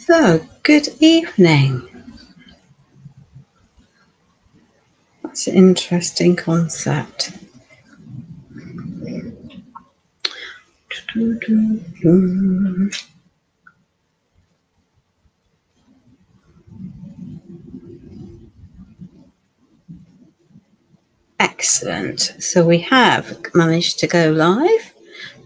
So, good evening. That's an interesting concept. Excellent. So we have managed to go live.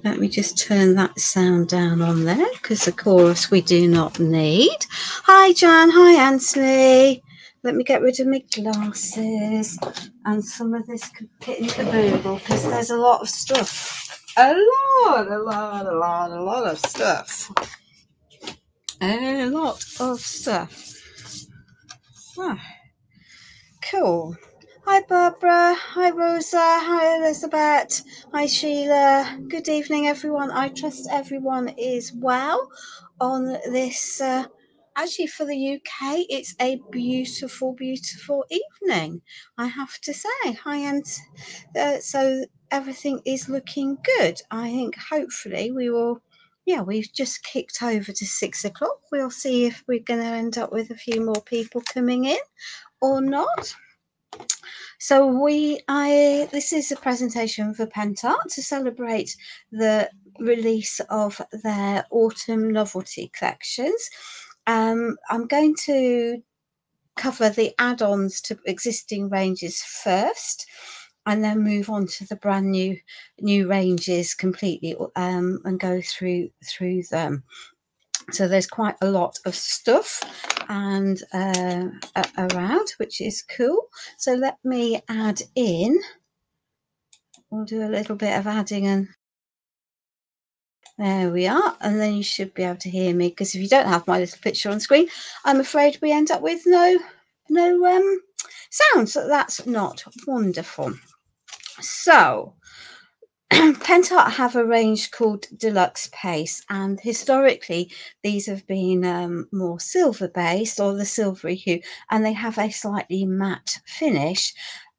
Let me just turn that sound down on there because the chorus we do not need. Hi, Jan. Hi, Anthony. Let me get rid of my glasses and some of this kit in the caboodle because there's a lot of stuff. A lot of stuff. A lot of stuff. Oh, cool. Hi, Barbara. Hi, Rosa. Hi, Elizabeth. Hi, Sheila. Good evening, everyone. I trust everyone is well on this. Actually, for the UK, it's a beautiful, beautiful evening, I have to say. Hi, and so everything is looking good. I think hopefully we will. Yeah, we've just kicked over to 6 o'clock. We'll see if we're going to end up with a few more people coming in or not. So this is a presentation for Penta to celebrate the release of their autumn novelty collections. I'm going to cover the add-ons to existing ranges first, and then move on to the brand new ranges completely, and go through them. So there's quite a lot of stuff and around, which is cool. So let me add in. We'll do a little bit of adding, and there we are. And then you should be able to hear me, because if you don't have my little picture on screen, I'm afraid we end up with no sound. So that's not wonderful. So Penta have a range called Deluxe Paste, and historically these have been more silver based, or the silvery hue, and they have a slightly matte finish.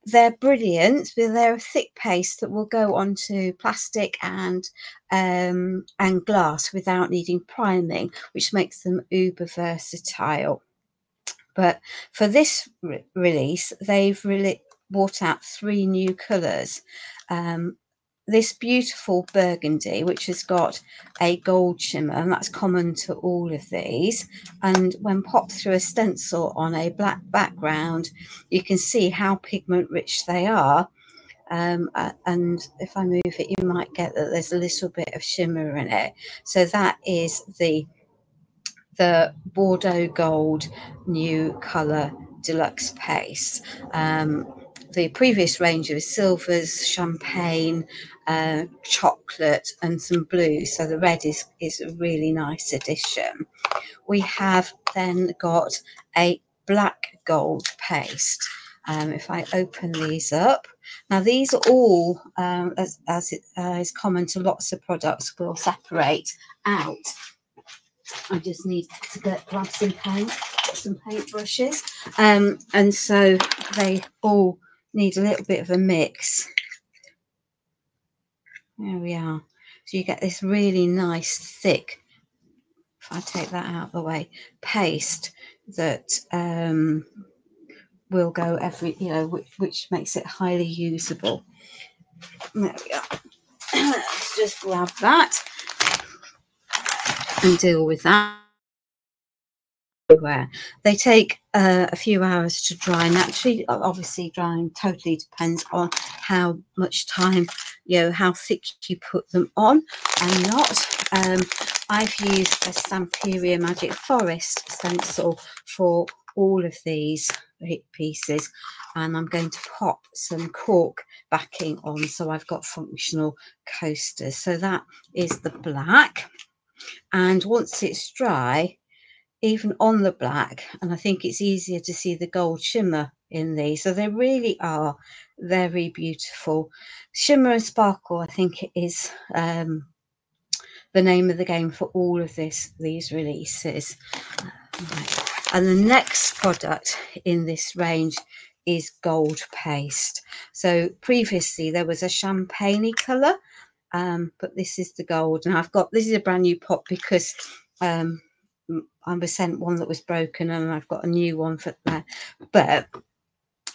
They're brilliant. They're a thick paste that will go onto plastic and glass without needing priming, which makes them uber versatile. But for this release, they've really brought out 3 new colours. This beautiful burgundy, which has got a gold shimmer, and that's common to all of these. And when popped through a stencil on a black background, you can see how pigment rich they are. And if I move it, you might get that there's a little bit of shimmer in it. So that is the Bordeaux Gold new colour Deluxe Paste. The previous range was silvers, champagne, chocolate, and some blue. So the red is a really nice addition. We have then got a black gold paste. If I open these up, now these are all, as is common to lots of products, will separate out. I just need to grab some paint, some paint brushes, and so they all need a little bit of a mix. There we are. So you get this really nice thick, if I take that out of the way, paste that will go which makes it highly usable. There we are. Let's just grab that and deal with that. Everywhere. They take a few hours to dry. Naturally, obviously drying totally depends on how much time, how thick you put them on and not. I've used a Stamperia Magic Forest stencil for all of these pieces, and I'm going to pop some cork backing on, so I've got functional coasters. So that is the black, and once it's dry, even on the black, and I think it's easier to see the gold shimmer in these. So they really are very beautiful. Shimmer and sparkle, I think it is the name of the game for all of these releases. Right. And the next product in this range is gold paste. So previously there was a champagne colour, but this is the gold. And this is a brand new pot because I was sent one that was broken, and I've got a new one for that. But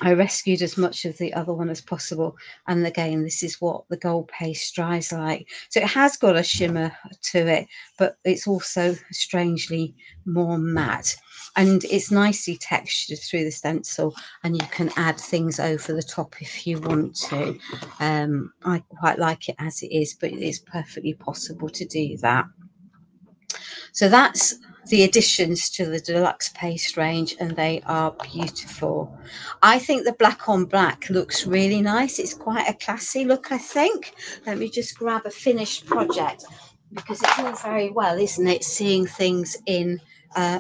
I rescued as much of the other one as possible. And again, this is what the gold paste dries like. So it has got a shimmer to it, but it's also strangely more matte. And it's nicely textured through the stencil, and you can add things over the top if you want to. I quite like it as it is, but it's perfectly possible to do that. So that's the additions to the deluxe paste range, and they are beautiful. I think the black on black looks really nice. It's quite a classy look, I think. Let me just grab a finished project, because it's all very well, isn't it, seeing things in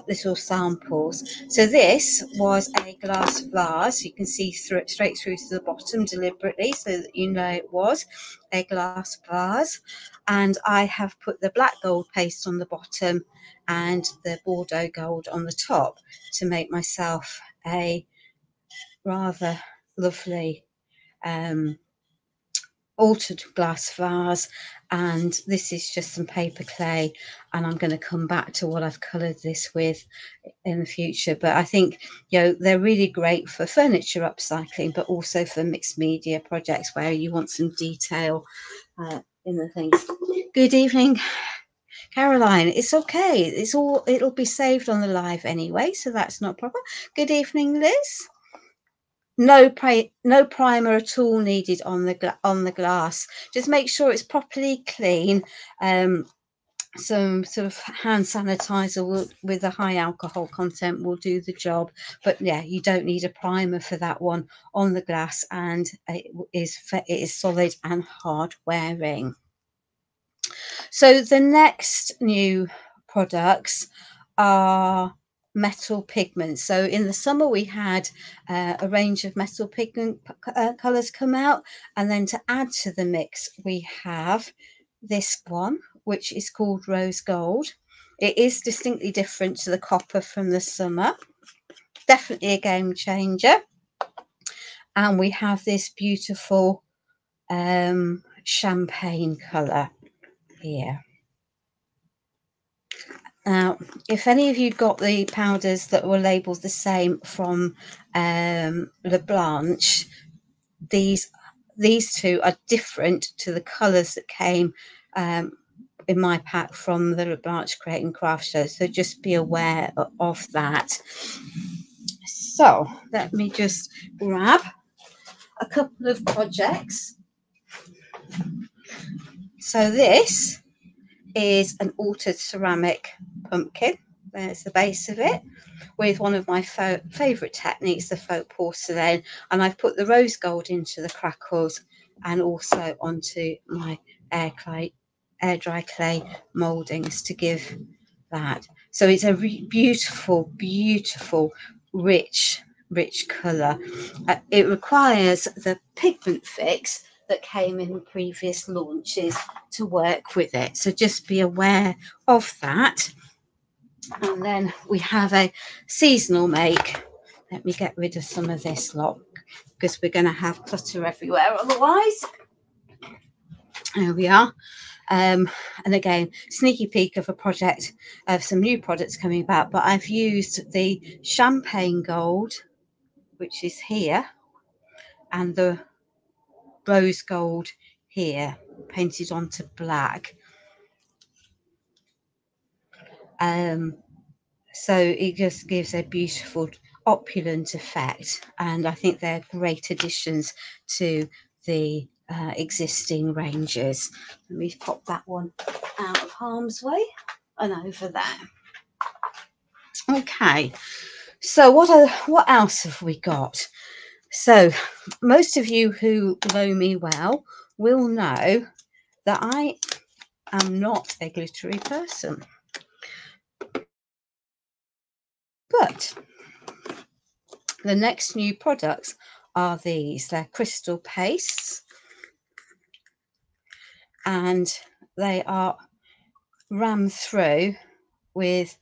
little samples. So this was a glass vase. You can see through it straight through to the bottom deliberately, so that you know it was a glass vase. And I have put the black gold paste on the bottom and the Bordeaux gold on the top to make myself a rather lovely altered glass vase. And this is just some paper clay, and I'm going to come back to what I've coloured this with in the future. But I think, you know, they're really great for furniture upcycling, but also for mixed media projects where you want some detail in the things. Good evening, Caroline. It's okay. It'll be saved on the live anyway, so that's not a problem. Good evening, Liz. No primer at all needed on the glass. Just make sure it's properly clean. Some sort of hand sanitizer with a high alcohol content will do the job. But yeah, you don't need a primer for that one on the glass, and it is solid and hard wearing. So the next new products are metal pigments. So in the summer we had a range of metal pigment colours come out, and then to add to the mix we have this one, which is called rose gold. It is distinctly different to the copper from the summer, definitely a game changer. And we have this beautiful champagne colour here. Now, if any of you got the powders that were labelled the same from Le Blanche, these two are different to the colours that came in my pack from the Le Blanche Create and Craft show. So just be aware of that. So let me just grab a couple of projects. So this is an altered ceramic pumpkin. There's the base of it, with one of my favourite techniques, the faux porcelain, and I've put the rose gold into the crackles and also onto my air dry clay mouldings to give that. So it's a beautiful, rich colour. It requires the pigment fix that came in previous launches to work with it, so just be aware of that. And then we have a seasonal make. Let me get rid of some of this lot, because we're going to have clutter everywhere otherwise. There we are. And again, sneaky peek of a project of some new products coming about, but I've used the champagne gold, which is here, and the rose gold here, painted onto black. So it just gives a beautiful opulent effect, and I think they're great additions to the existing ranges. Let me pop that one out of harm's way and over there. Okay, so what else have we got? So most of you who know me well will know that I am not a glittery person. But the next new products are these. They're crystal pastes, and they are rammed through with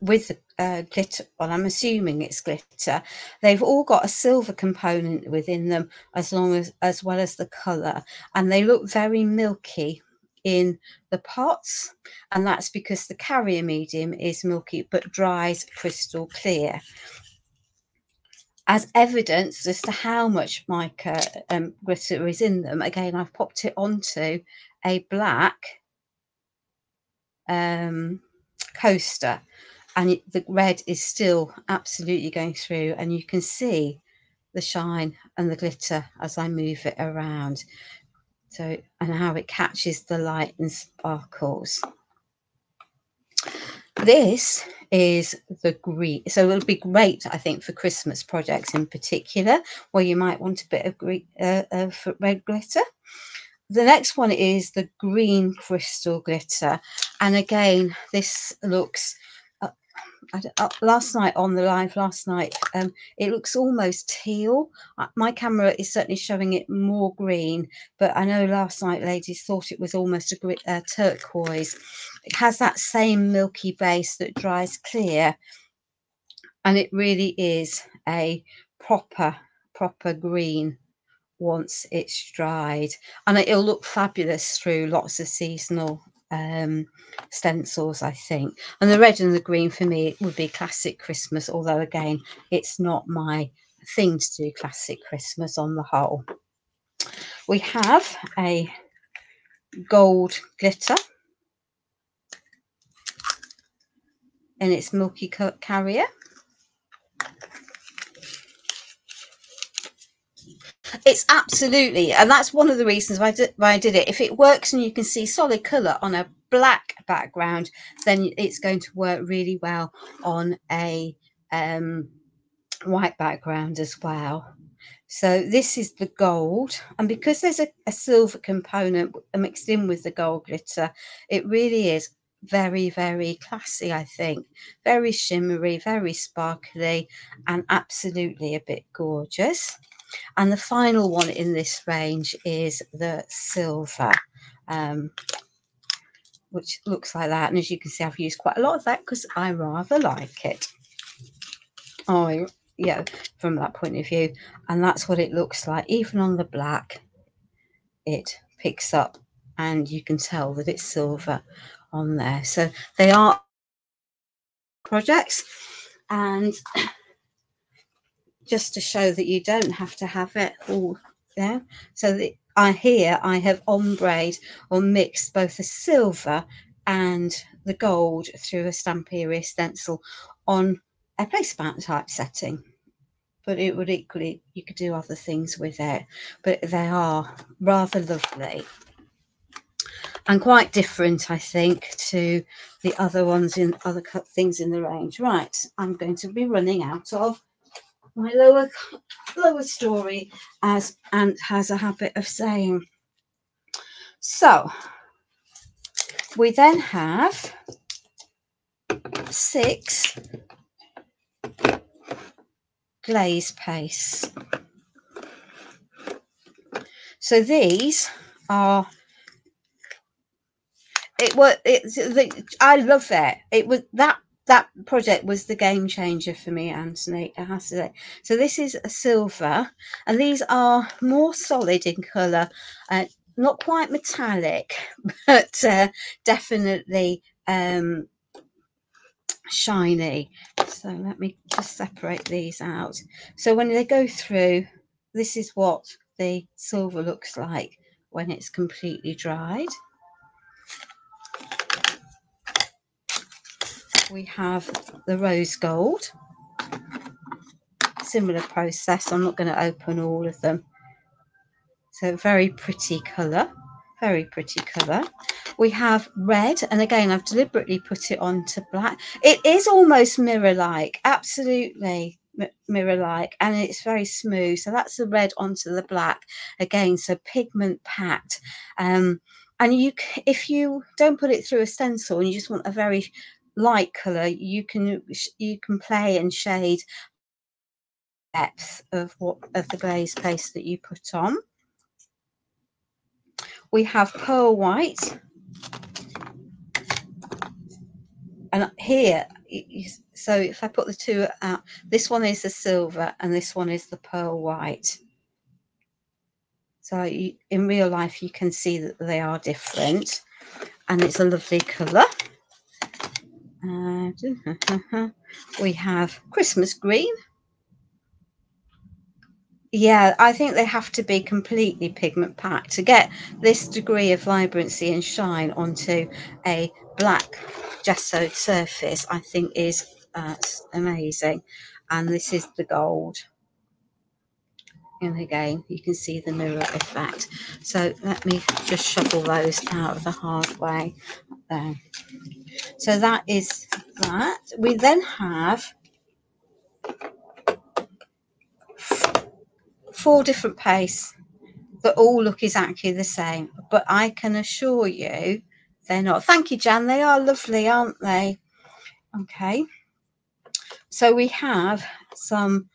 glitter. Well, I'm assuming it's glitter. They've all got a silver component within them, as well as the colour, and they look very milky in the pots, and that's because the carrier medium is milky but dries crystal clear. As evidence as to how much mica glitter is in them, again, I've popped it onto a black coaster, and the red is still absolutely going through, and you can see the shine and the glitter as I move it around. So, and how it catches the light and sparkles. This is the green, so it'll be great, I think, for Christmas projects in particular, where you might want a bit of green, red glitter. The next one is the green crystal glitter, and again, this looks last night on the live it looks almost teal. My camera is certainly showing it more green, but I know last night ladies thought it was almost a turquoise. It has that same milky base that dries clear, and it really is a proper green once it's dried, and it'll look fabulous through lots of seasonal stencils, I think. And the red and the green for me would be classic Christmas, although again, it's not my thing to do classic Christmas on the whole. We have a gold glitter in its milky carrier. It's absolutely, and that's one of the reasons why I did it. If it works and you can see solid colour on a black background, then it's going to work really well on a white background as well. So this is the gold, and because there's a silver component mixed in with the gold glitter, it really is very, very classy, I think. Very shimmery, very sparkly, and absolutely a bit gorgeous. And the final one in this range is the silver, which looks like that. And as you can see, I've used quite a lot of that because I rather like it. Oh, yeah, from that point of view. And that's what it looks like. Even on the black, it picks up, and you can tell that it's silver on there. So they are projects, and just to show that you don't have to have it all there. So that I have ombre'd or mixed both the silver and the gold through a Stamperia stencil on a placemat type setting. But it would equally, you could do other things with it. But they are rather lovely and quite different, I think, to the other ones in other things in the range. Right, I'm going to be running out of my lower story, as Ant has a habit of saying. So we then have 6 glaze pastes. So these are I love it. It was that project was the game changer for me, Anthony, I have to say. So this is a silver, and these are more solid in colour, not quite metallic, but definitely shiny. So let me just separate these out. So when they go through, this is what the silver looks like when it's completely dried. We have the rose gold, similar process. I'm not going to open all of them. So very pretty colour, very pretty colour. We have red, and again, I've deliberately put it onto black. It is almost mirror-like, absolutely mirror-like, and it's very smooth. So that's the red onto the black again, so pigment packed. And if you don't put it through a stencil and you just want a very light colour, you can play and shade depth of the glaze paste that you put on. We have pearl white, and here, so if I put the two out, this one is the silver and this one is the pearl white. So in real life you can see that they are different. and it's a lovely colour. We have Christmas green. Yeah, I think they have to be completely pigment packed to get this degree of vibrancy and shine onto a black gessoed surface. I think is amazing. And this is the gold. And again, you can see the mirror effect. So let me just shovel those out of the hard way there. So that is that. We then have 4 different pastes that all look exactly the same, but I can assure you they're not. Thank you, Jan. They are lovely, aren't they? Okay. So we have some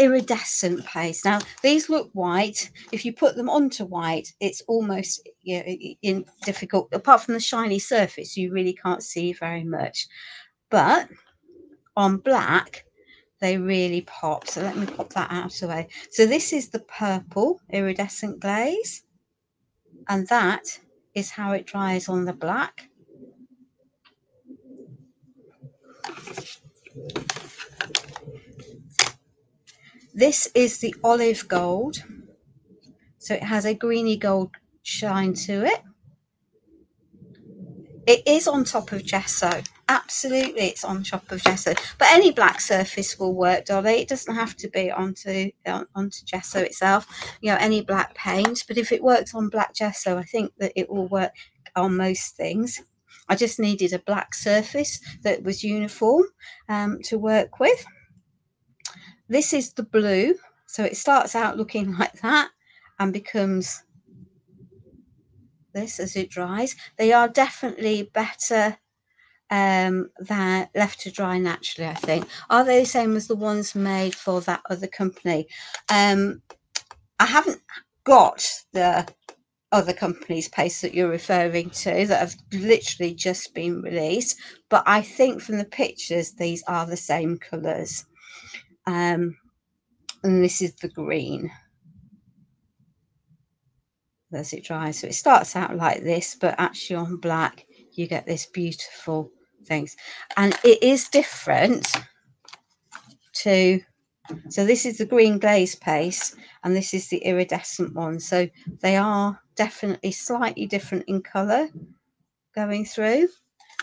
iridescent paste. Now, these look white. If you put them onto white, it's almost difficult. Apart from the shiny surface, you really can't see very much. But on black, they really pop. So let me pop that out of the way. So this is the purple iridescent glaze, and that is how it dries on the black. This is the olive gold, so it has a greeny gold shine to it. It is on top of gesso. Absolutely, it's on top of gesso. But any black surface will work, Dolly. It doesn't have to be onto gesso itself. You know, any black paint. But if it works on black gesso, I think that it will work on most things. I just needed a black surface that was uniform to work with. This is the blue. So it starts out looking like that and becomes this as it dries. They are definitely better than left to dry naturally, I think. Are they the same as the ones made for that other company? I haven't got the other company's paste that you're referring to that have literally just been released, but I think from the pictures these are the same colours. And this is the green as it dries. So it starts out like this, but actually on black you get this beautiful things, and it is different to, so this is the green glaze paste and this is the iridescent one, so they are definitely slightly different in color going through,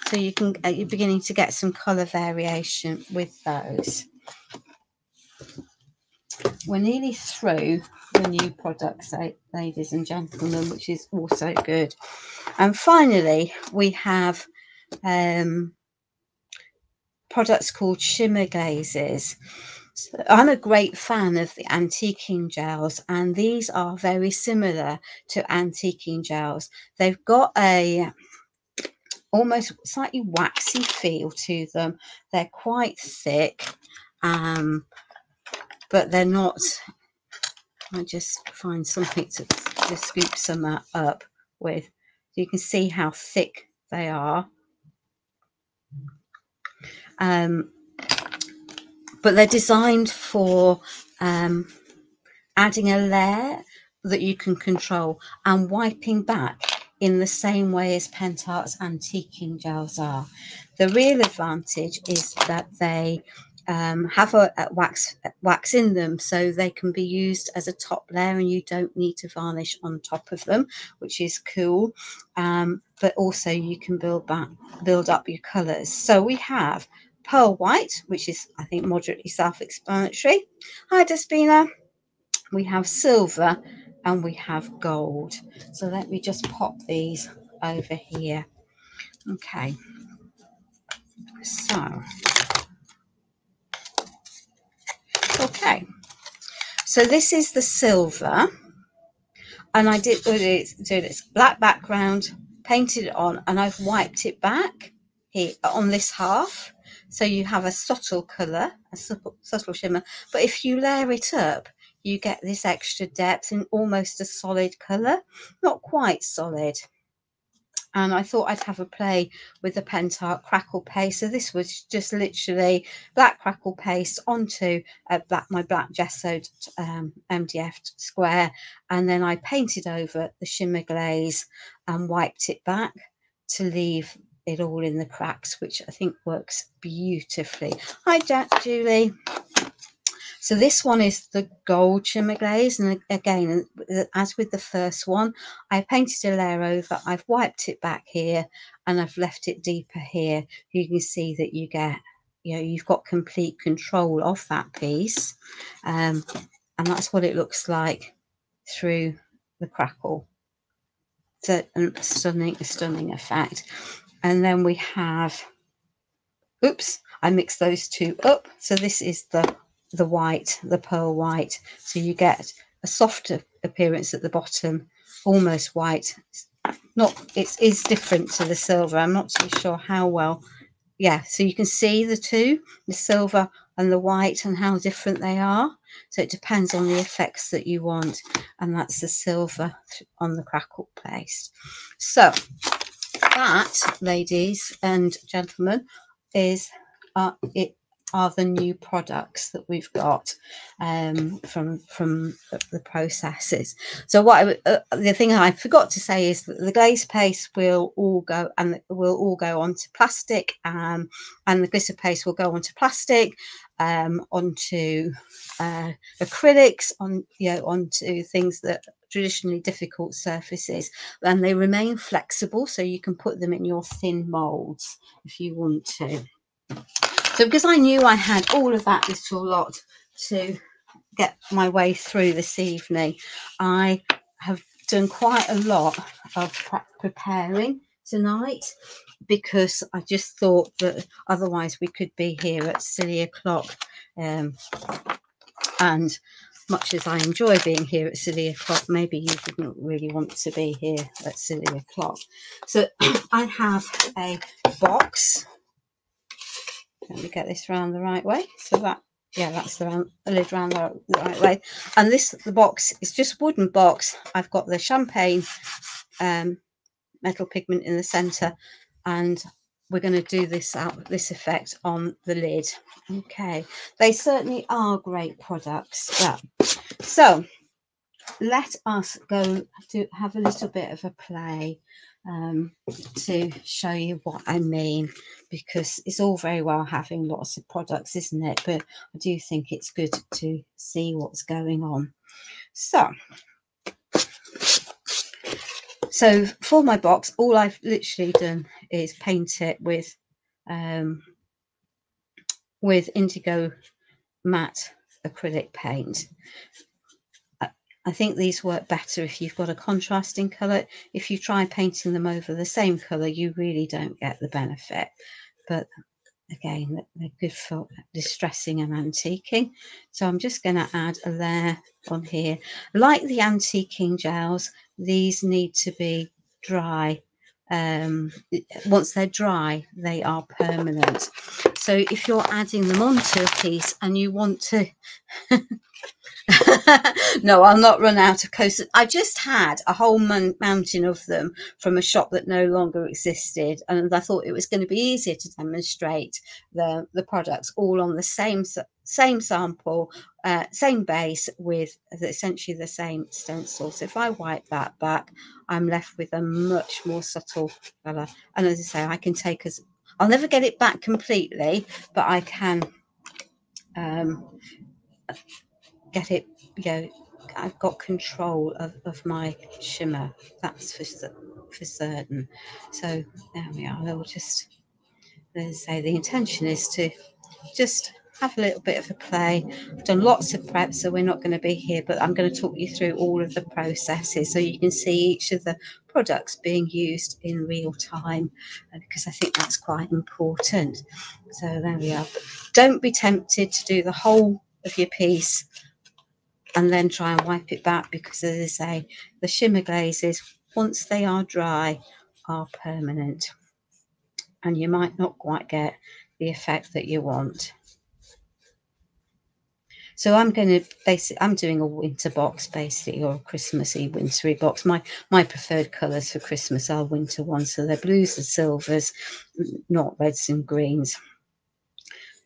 so you can you're beginning to get some color variation with those. We're nearly through the new products, ladies and gentlemen, which is also good. And finally we have products called shimmer glazes. So I'm a great fan of the antiquing gels, and these are very similar to antiquing gels. They've got a almost slightly waxy feel to them. They're quite thick, but they're not. I just find something to just scoop some up with. You can see how thick they are. But they're designed for adding a layer that you can control and wiping back in the same way as Pentart's antiquing gels are. The real advantage is that they have a wax in them, so they can be used as a top layer and you don't need to varnish on top of them, which is cool. But also you can build up your colours. So we have pearl white, which is, I think, moderately self-explanatory. Hi, Despina. We have silver and we have gold. So let me just pop these over here. Okay. So, okay. So this is the silver. And I did this black background, painted it on, and I've wiped it back here on this half. So you have a subtle colour, a subtle shimmer. But if you layer it up, you get this extra depth and almost a solid colour. Not quite solid. And I thought I'd have a play with the Pentart crackle paste. So this was just literally black crackle paste onto my black gessoed MDF square. And then I painted over the shimmer glaze and wiped it back. to leave it all in the cracks, which I think works beautifully. Hi Julie. So this one is the gold shimmer glaze, and again, as with the first one, I painted a layer over, I've wiped it back here, and I've left it deeper here. You can see that you get, you know, you've got complete control of that piece, and that's what it looks like through the crackle. So a stunning effect. And then we have, oops, I mixed those two up. So this is the white, the pearl white. So you get a softer appearance at the bottom, almost white. It is different to the silver. I'm not too sure how well. Yeah, so you can see the two, the silver and the white, and how different they are. So it depends on the effects that you want, and that's the silver on the crackle paste. So that, ladies and gentlemen, is are the new products that we've got from the processes. So what the thing I forgot to say is that the glaze paste will all go onto plastic, and the glitter paste will go onto plastic, onto acrylics, onto things that traditionally difficult surfaces, and they remain flexible, so you can put them in your thin molds if you want to. So because I knew I had all of that little lot to get my way through this evening, I have done quite a lot of preparing tonight, because I just thought that otherwise we could be here at silly o'clock, and much as I enjoy being here at silly o'clock, maybe you didn't really want to be here at silly o'clock. So I have a box. Let me get this round the right way. So that, yeah, that's the lid round the right way. And the box is just a wooden box. I've got the champagne metal pigment in the centre, and we're going to do this effect on the lid. Okay, they certainly are great products. Yeah. So let us go to have a little bit of a play to show you what I mean, because it's all very well having lots of products, isn't it? But I do think it's good to see what's going on. So for my box, all I've literally done is paint it with indigo matte acrylic paint. I think these work better if you've got a contrasting colour. If you try painting them over the same colour, you really don't get the benefit. But again, they're good for distressing and antiquing. So I'm just going to add a layer on here. Like the antiquing gels, these need to be dry. Once they're dry, they are permanent. So if you're adding them onto a piece and you want to no, I'll not run out of coasters. I just had a whole mountain of them from a shop that no longer existed, and I thought it was going to be easier to demonstrate the products all on the same sample, same base, with essentially the same stencil. So if I wipe that back, I'm left with a much more subtle colour. And as I say, I can take I'll never get it back completely, but I can get it, I've got control of my shimmer, that's for certain. So there we are. I'll just, let's say, the intention is to just have a little bit of a play. I've done lots of prep, so we're not going to be here, but I'm going to talk you through all of the processes so you can see each of the products being used in real time, because I think that's quite important. So there we are. But don't be tempted to do the whole of your piece and then try and wipe it back, because as I say, the shimmer glazes, once they are dry, are permanent, and you might not quite get the effect that you want. So I'm going to I'm doing a winter box basically, or a Christmassy wintry box. My preferred colours for Christmas are winter ones, so they're blues and silvers, not reds and greens.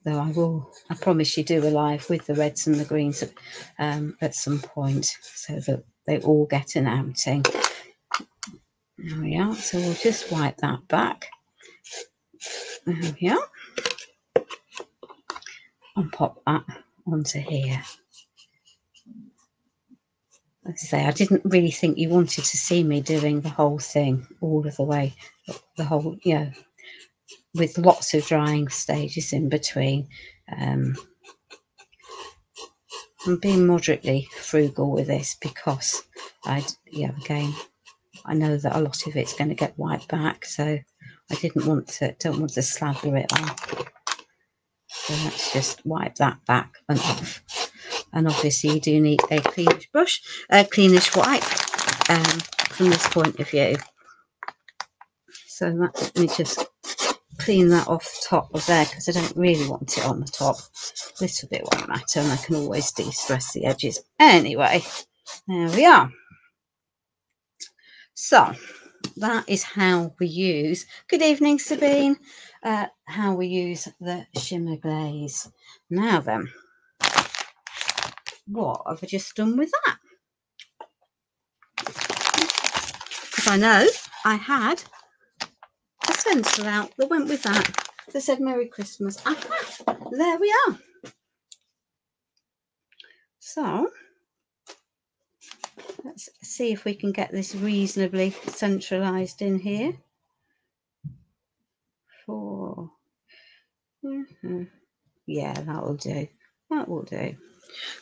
Though I promise you do a live with the reds and the greens at some point, so that they all get an outing. There we are. So we'll just wipe that back. There we are. And pop that onto here. Let's say I didn't really think you wanted to see me doing the whole thing all of the way, the whole, you know, with lots of drying stages in between. I'm being moderately frugal with this because again, I know that a lot of it's going to get wiped back, so I don't want to slather it on. So let's just wipe that back and off. And obviously you do need a cleanish brush, a cleanish wipe from this point of view. So let me just clean that off the top of there because I don't really want it on the top. A little bit won't matter, and I can always de-stress the edges. Anyway, there we are. So that is how we use, good evening Sabine, how we use the shimmer glaze. Now then, what have I just done with that? Because I know I had a stencil out that went with that said Merry Christmas. There we are. So let's see if we can get this reasonably centralised in here. Yeah, that will do. That will do.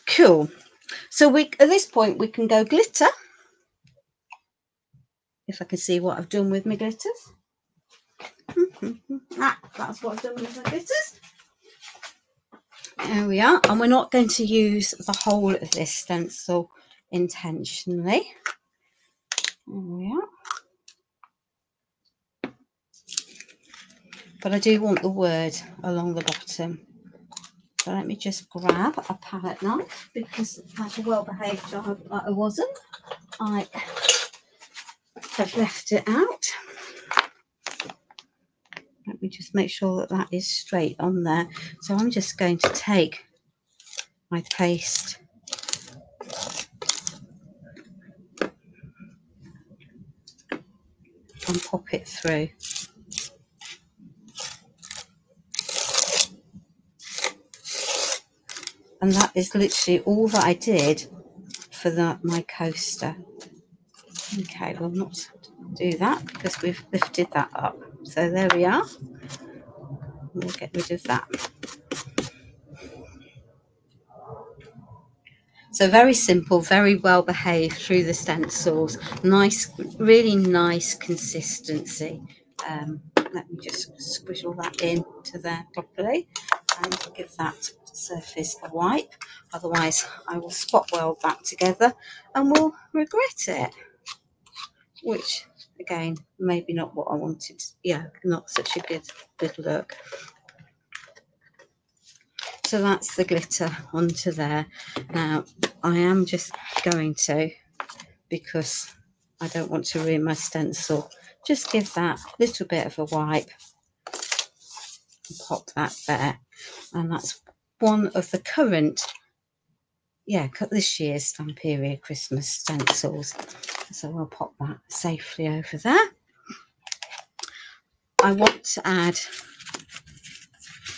Cool. So at this point we can go glitter. If I can see what I've done with my glitters. That's what I've done with my glitters. There we are. And we're not going to use the whole of this stencil intentionally. There we are. But I do want the word along the bottom. So let me just grab a palette knife, because like a well-behaved child I wasn't, I have left it out. Let me just make sure that that is straight on there. So I'm just going to take my paste and pop it through. And that is literally all that I did for my coaster. Okay, we'll not do that because we've lifted that up. So there we are. We'll get rid of that. So very simple, very well behaved through the stencils. Nice, really nice consistency. Let me just squish all that into there properly and give that surface a wipe. Otherwise, I will spot weld that together and will regret it. Which, again, maybe not what I wanted. Yeah, not such a good look. So that's the glitter onto there. Now, I am just going to, because I don't want to ruin my stencil, just give that a little bit of a wipe and pop that there. And that's one of the current, this year's Stamperia Christmas stencils. So I'll pop that safely over there. I want to add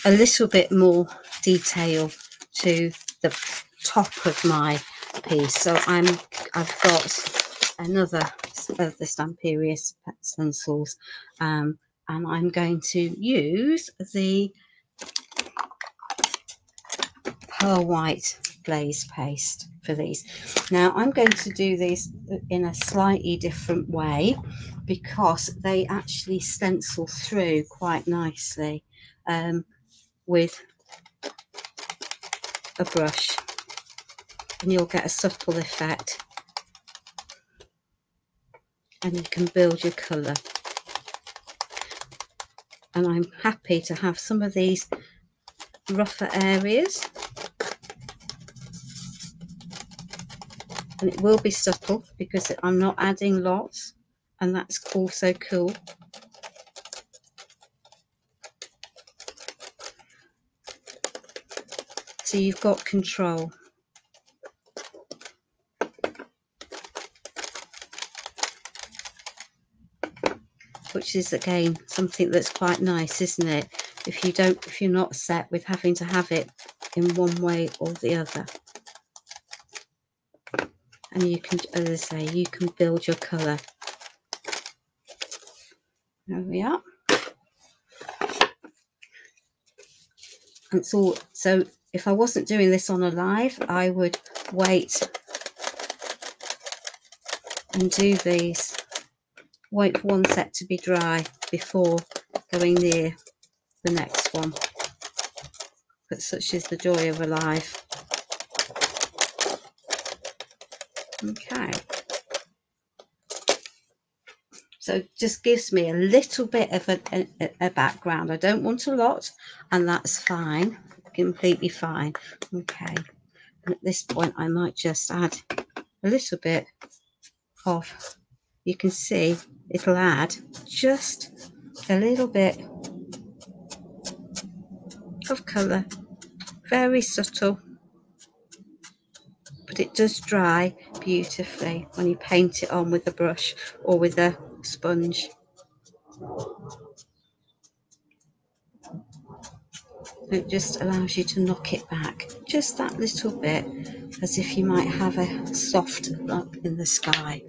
a little bit more detail to the top of my piece. So I've got another of the Stamperia stencils, and I'm going to use the pearl white glaze paste for these. Now I'm going to do these in a slightly different way because they actually stencil through quite nicely with a brush, and you'll get a subtle effect and you can build your colour. And I'm happy to have some of these rougher areas, and it will be subtle because I'm not adding lots, and that's also cool. So you've got control. which is again something that's quite nice, isn't it? If you're not set with having to have it in one way or the other. And you can, as I say, you can build your colour. There we are. And it's all, so if I wasn't doing this on a live, I would wait and do these. Wait for one set to be dry before going near the next one. But such is the joy of a live. Okay. So it just gives me a little bit of a background. I don't want a lot, and that's fine, completely fine. Okay, and at this point I might just add a little bit of, you can see it'll add just a little bit of colour, very subtle, but it does dry beautifully when you paint it on with a brush or with a sponge. It just allows you to knock it back just that little bit, as if you might have a soft look in the sky.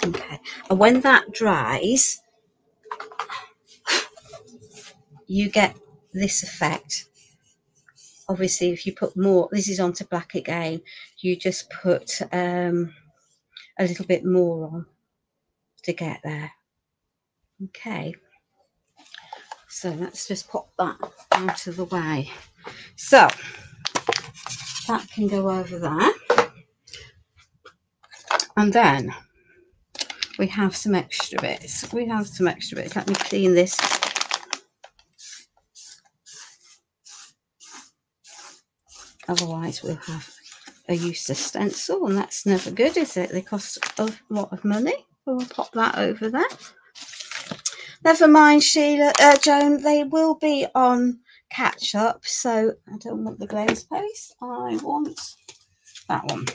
Okay, and when that dries, you get this effect. Obviously, if you put more, this is onto black again, you just put a little bit more on to get there. Okay, so let's just pop that out of the way. So that can go over there, and then we have some extra bits. Let me clean this. Otherwise we'll have a useless stencil, and that's never good, is it? They cost a lot of money. We'll pop that over there. Never mind, Sheila, Joan, they will be on catch up, so I don't want the glaze paste. I want that one.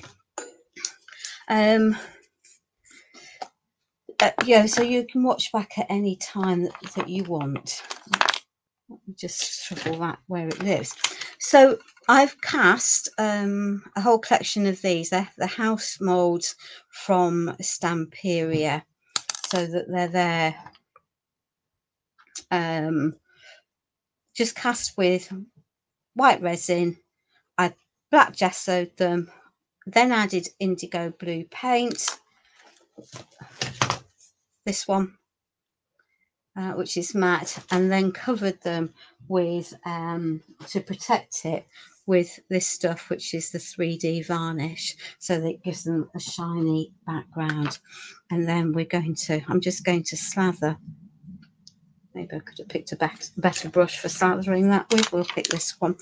Yeah, so you can watch back at any time that you want. Let me just shuffle that where it lives. So I've cast a whole collection of these. They're the house moulds from Stamperia, so that they're there. Just cast with white resin. I black gessoed them, then added indigo blue paint. This one, which is matte, and then covered them with, to protect it, with this stuff, which is the 3D varnish, so that it gives them a shiny background. And then we're going to, I'm just going to slather. Maybe I could have picked a better brush for slathering that with. We'll pick this one.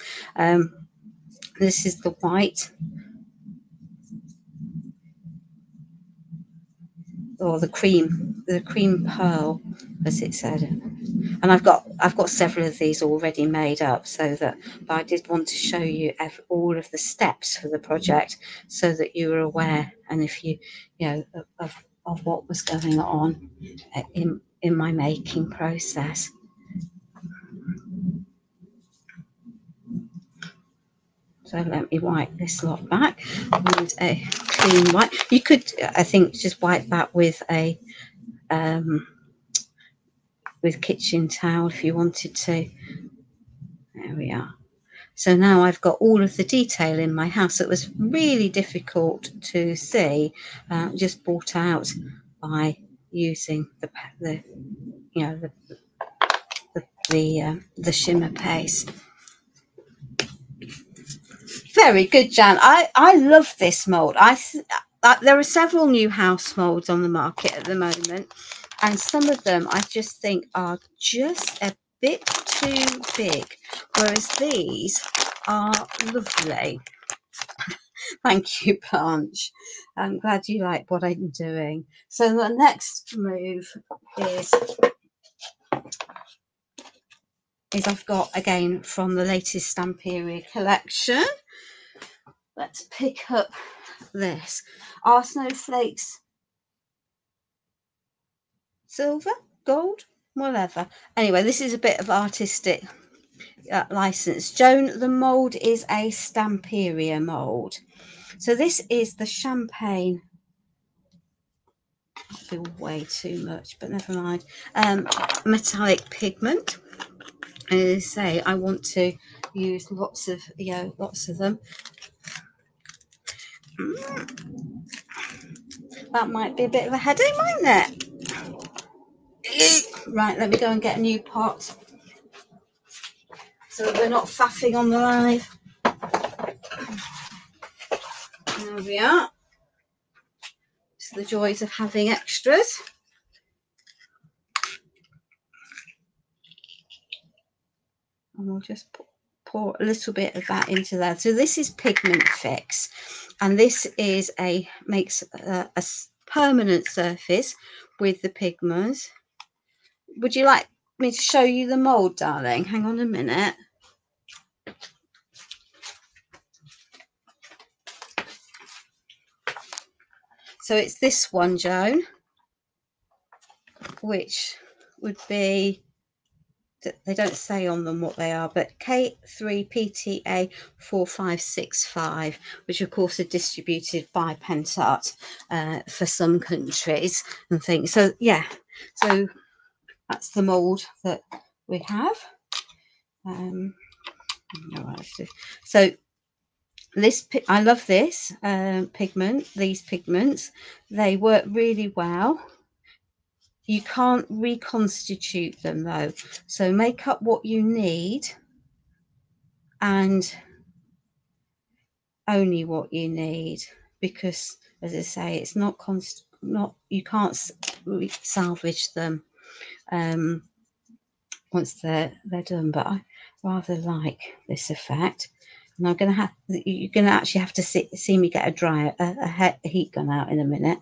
This is the white, or the cream pearl, as it said. And I've got several of these already made up, so that, but I did want to show you all of the steps for the project, so that you were aware, and if you know of what was going on in my making process. So let me wipe this lot back with a clean wipe. You could, I think, just wipe that with a with kitchen towel if you wanted to. There we are. So now I've got all of the detail in my house. It was really difficult to see, just brought out by using the shimmer paste. Very good, Jan. I love this mould. There are several new house moulds on the market at the moment, and some of them I just think are just a bit too big, whereas these are lovely. Thank you, Blanche. I'm glad you like what I'm doing. So the next move is I've got, again, from the latest Stamperia collection. Let's pick up this. Are Snowflakes Silver? gold, whatever. Anyway, this is a bit of artistic license. Joan, the mould is a Stamperia mould. So this is the champagne. I feel way too much, but never mind. Metallic pigment. And as I say, I want to use lots of them. That might be a bit of a headache, mightn't it? Right, let me go and get a new pot so we're not faffing on the live. There we are. It's the joys of having extras. And we'll just pour a little bit of that into there. So this is Pigment Fix, and this is makes a permanent surface with the pigments. Would you like me to show you the mold, darling? Hang on a minute. So it's this one, Joan, which would be, they don't say on them what they are, but K3PTA 4565, which of course are distributed by Pentart for some countries and things. So yeah, so that's the mold that we have. So this, I love this pigment. These pigments, they work really well. You can't reconstitute them though, so make up what you need and only what you need, because as I say, it's not you can't salvage them once they're done. But I rather like this effect, and I'm gonna you're gonna actually have to see me get a heat gun out in a minute,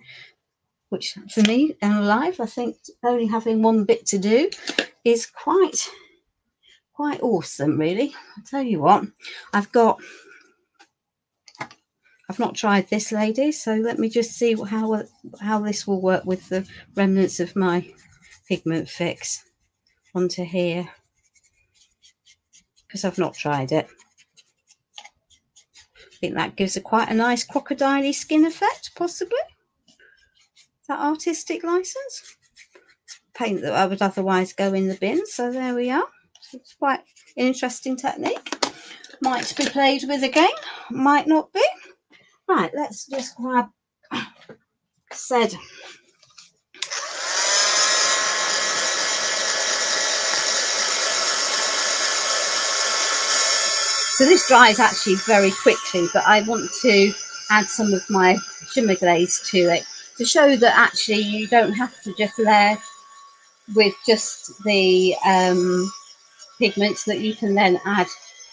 which for me and live, I think only having one bit to do is quite awesome, really. I'll tell you what, I've not tried this, ladies, so let me just see how this will work with the remnants of my Pigment Fix onto here, because I've not tried it. I think that gives quite a nice crocodile-y skin effect, possibly. Is that artistic license? Paint that I would otherwise go in the bin, so there we are. It's quite an interesting technique. Might be played with again, might not be. Right, let's just grab said. So this dries actually very quickly, but I want to add some of my shimmer glaze to it to show that actually you don't have to just layer with just the pigments, that you can then add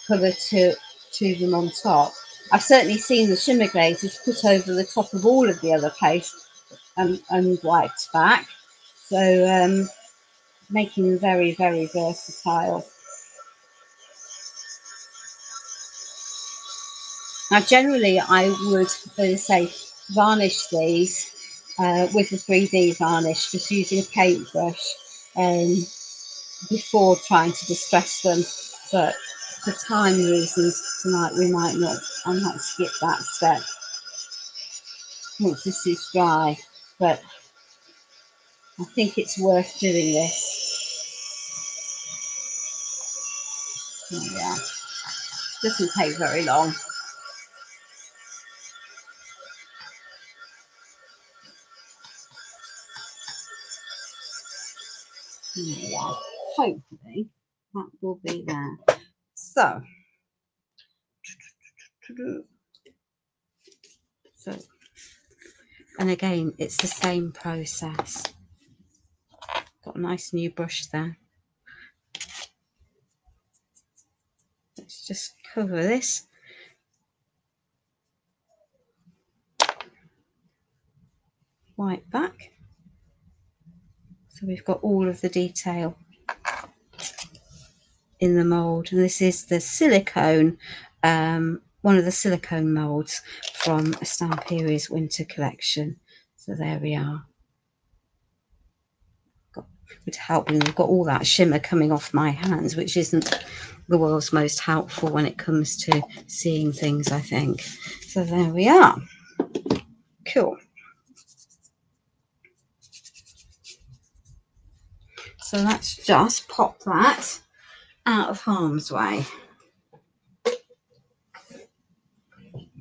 colour to them on top. I've certainly seen the shimmer glaze is put over the top of all of the other paste and wiped back, so making them very, very versatile. Now generally I would, say, varnish these with the 3D varnish, just using a paintbrush before trying to distress them, but for time reasons tonight I might skip that step once this is dry, but I think it's worth doing this. Yeah, doesn't take very long. Yeah, hopefully that will be there. So and again, it's the same process. Got a nice new brush there. Let's just cover this. White back. So we've got all of the detail in the mould, and this is the silicone, one of the silicone moulds from Stamperia's winter collection. So there we are. Got would help. And I've got all that shimmer coming off my hands, which isn't the world's most helpful when it comes to seeing things, I think. So there we are. Cool. So let's just pop that out of harm's way.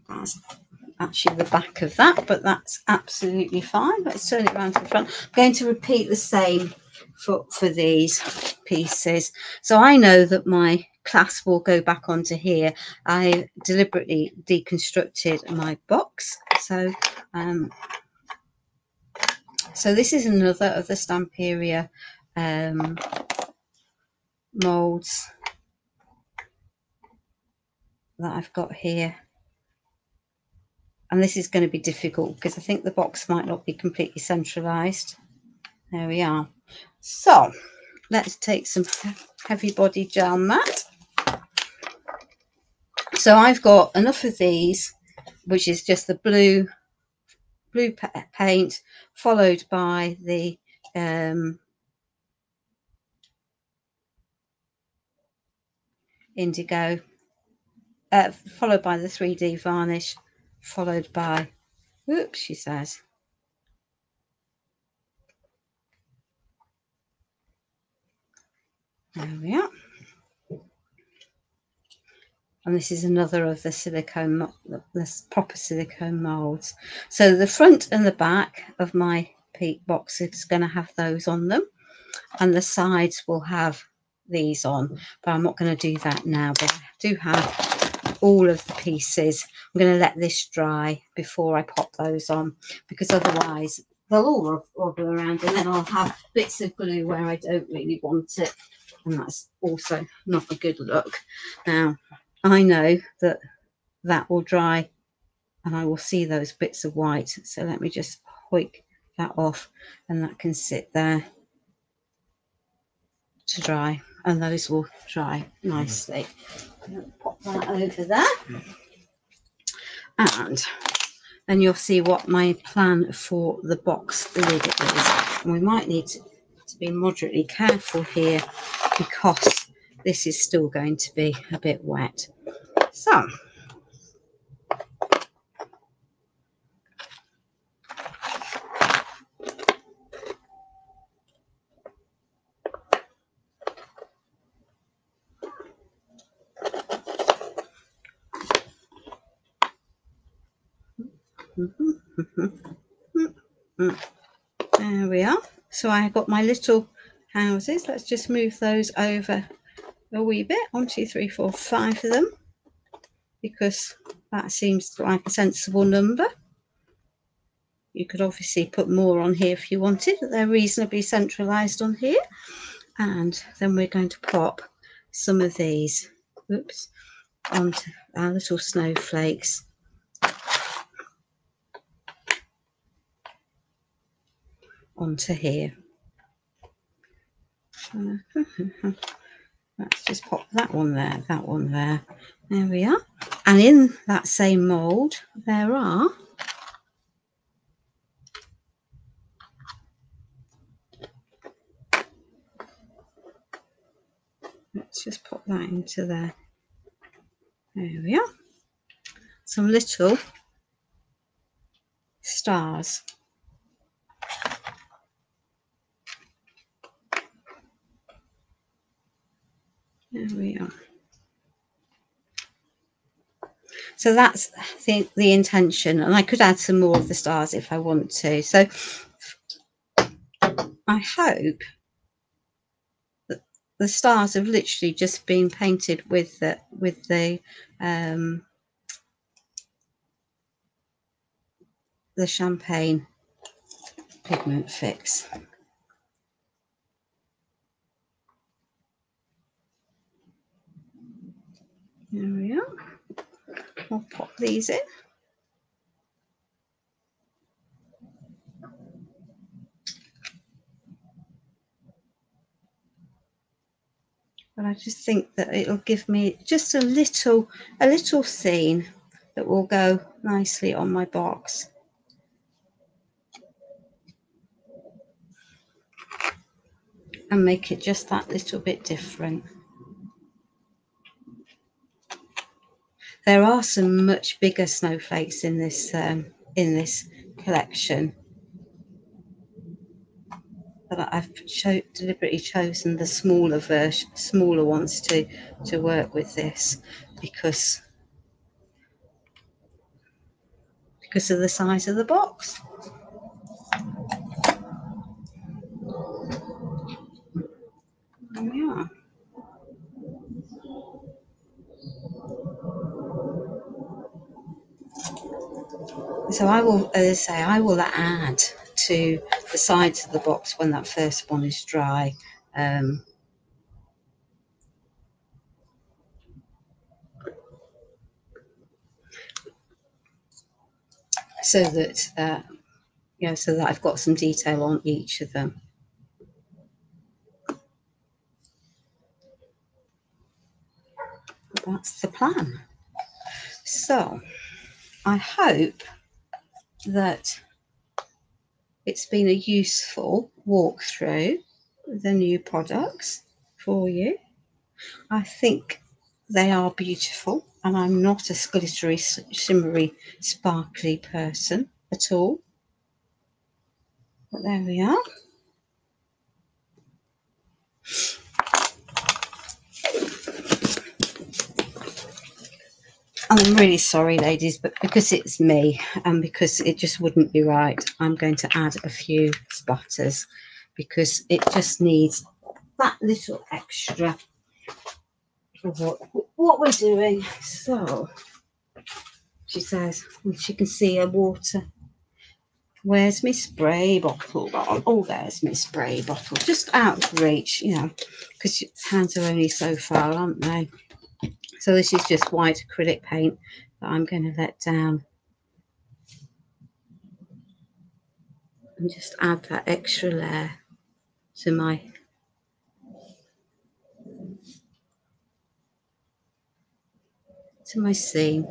That's actually the back of that, but that's absolutely fine. Let's turn it around to the front. I'm going to repeat the same for these pieces. So I know that my clasp will go back onto here. I deliberately deconstructed my box. So so this is another of the Stamperia molds that I've got here. And this is going to be difficult because I think the box might not be completely centralized. There we are. So let's take some heavy body gel mat. So I've got enough of these, which is just the blue paint, followed by the indigo, followed by the 3D varnish, followed by, oops, she says. There we are. And this is another of the silicone, the proper silicone molds. So the front and the back of my peak box is going to have those on them, and the sides will have these on, but I'm not going to do that now. But I do have all of the pieces. I'm going to let this dry before I pop those on, because otherwise they'll all wobble around, and then I'll have bits of glue where I don't really want it, and that's also not a good look. Now I know that that will dry and I will see those bits of white, so let me just hoik that off, and that can sit there to dry, and those will dry nicely. Pop that over there, and then you'll see what my plan for the box lid is. And we might need to be moderately careful here because this is still going to be a bit wet. So there we are. So I got my little houses. Let's just move those over a wee bit. 1, 2, 3, 4, 5 of them, because that seems like a sensible number. You could obviously put more on here if you wanted, but they're reasonably centralized on here. And then we're going to pop some of these, oops, onto our little snowflakes. Onto here. Let's just pop that one there, that one there. There we are. And in that same mould, there are let's just pop that into there. There we are. Some little stars. There we are. So that's the intention, and I could add some more of the stars if I want to. So I hope that the stars have literally just been painted with the champagne pigment fix. There we are. I'll pop these in. But I just think that it'll give me just a little scene that will go nicely on my box. and make it just that little bit different. There are some much bigger snowflakes in this collection, but I've deliberately chosen the smaller ones to work with this because of the size of the box. There we are. So I will, as I say, I will add to the sides of the box when that first one is dry. So that so that I've got some detail on each of them. That's the plan. So I hope that it's been a useful walkthrough of the new products for you. I think they are beautiful, and I'm not a glittery, shimmery, sparkly person at all. But there we are. And I'm really sorry, ladies, but because it's me and because it just wouldn't be right, I'm going to add a few splatters because it just needs that little extra for what we're doing. So she says, she can see her water. Where's my spray bottle? Oh, there's my spray bottle. Just out of reach, you know, because your hands are only so far, aren't they? So this is just white acrylic paint that I'm going to let down and just add that extra layer to my scene.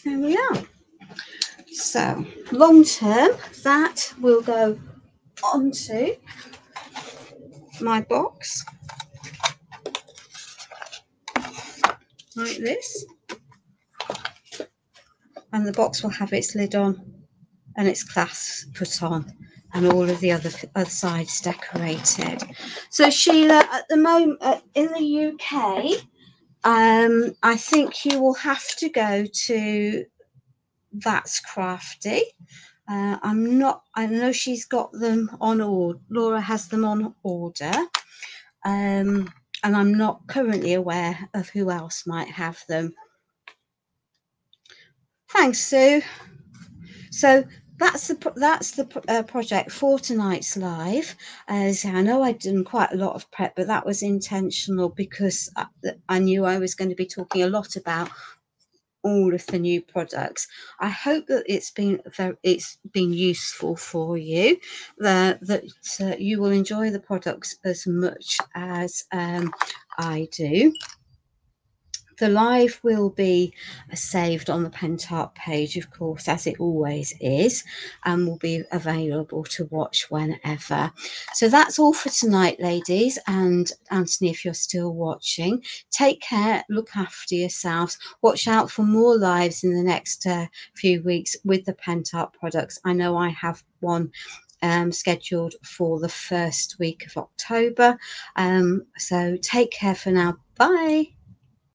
There we are. So long term, that will go onto my box like this, and the box will have its lid on and its clasps put on and all of the other sides decorated. So Sheila, at the moment in the UK, I think you will have to go to That's Crafty. I know she's got them on order. Laura has them on order. And I'm not currently aware of who else might have them. Thanks, Sue. So that's the project for tonight's live. As I know I've done quite a lot of prep, but that was intentional because I knew I was going to be talking a lot about all of the new products. I hope that it's been useful for you, that you will enjoy the products as much as I do. The live will be saved on the Pentacolor page, of course, as it always is, and will be available to watch whenever. So that's all for tonight, ladies. And Anthony, if you're still watching, take care, look after yourselves. Watch out for more lives in the next few weeks with the Pentacolor products. I know I have one scheduled for the first week of October. So take care for now. Bye.